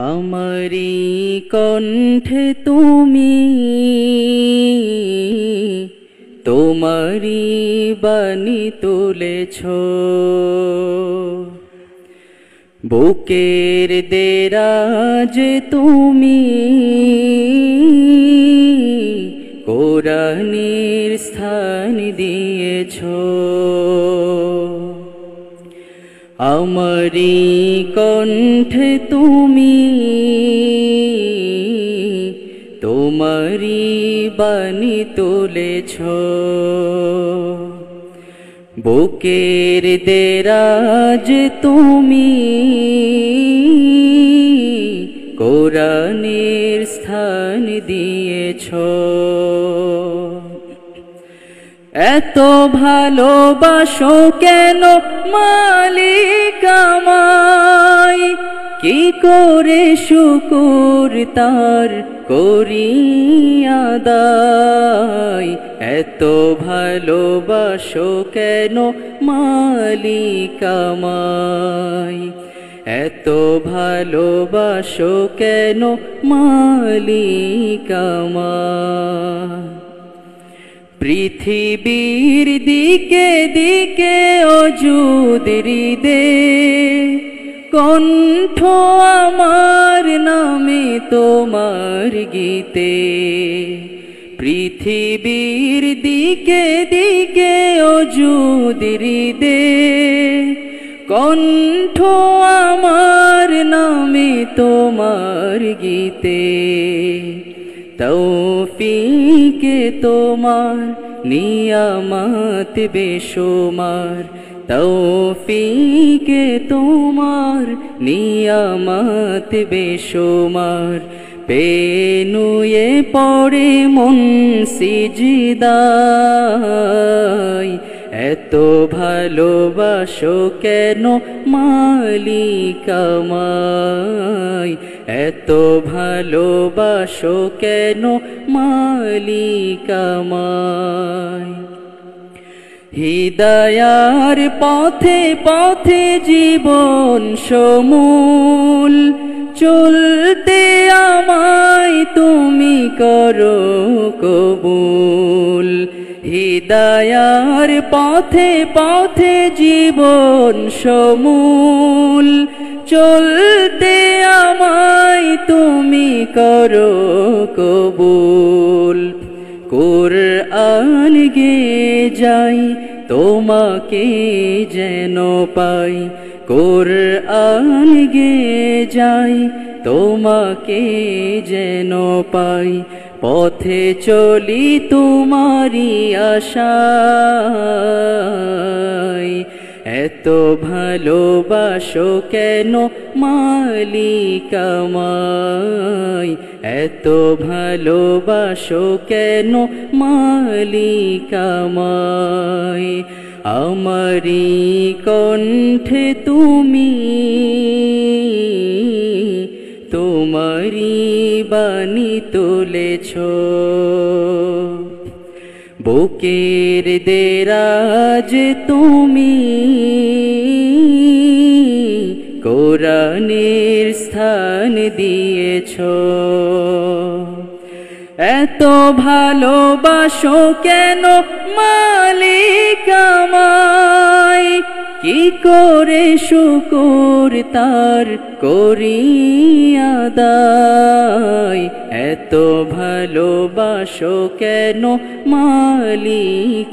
আমারি কণ্ঠে তুমি তোমারি বাণী তুলেছ, বুকের দেরাজ তুমি কোরআনের স্থান দিয়েছ। আমারি কণ্ঠে তুমি তোমারি বাণী তুলেছ, বুকের দেরাজ তুমি কোরআনের স্থান দিয়েছ। এত ভালোবাসো কেন মালিক আমায়, কি করে শুকর তার করি আদায়। এত ভালোবাসো কেন মালিক আমায়, এত ভালোবাসো কেন মালিক আমায়। পৃথিবীর দিকে দিকে অযুদ হৃদে কণ্ঠ আমার নামে তোমার গীতে। পৃথিবীর দিকে দিকে অযুদ হৃদে কণ্ঠ আমার নামে তোমার গীতে। তৌফিকে তোমার নিয়ামত বেশুমার, তৌফিকে তোমার নিয়ামত বেশুমার। পেনুয়ে পড়ে মন সিজদায়, এত ভালোবাসো কেন মালিক আমায়, এত ভালোবাসো কেন মালিক আমায়। হিদায়ার পথে পথে জীবন সমূল চলতে আমায় তুমি করো কবুল। হিদায়ার পথে পথে জীবন সমূল চলতে আমায় তুমি করো কবুল। কুরআন গে যাই তোমাকে যেন পাই, কুরআন গে যাই তোমাকে যেন পাই। পথে চলি তোমারি আশায়, এত ভালোবাসো কেন মালিক আমায়, এত ভালোবাসো কেন মালিক আমায়। আমারি কণ্ঠে তুমি তোমারি বাণী তুলেছ, বুকের দেরাজ তুমি কোরআনের স্থান দিয়েছ। এত ভালোবাসো কেন মালিক আমায়, কি করে শুকর তার করি আদায়। এত ভালোবাসো কেন মালিক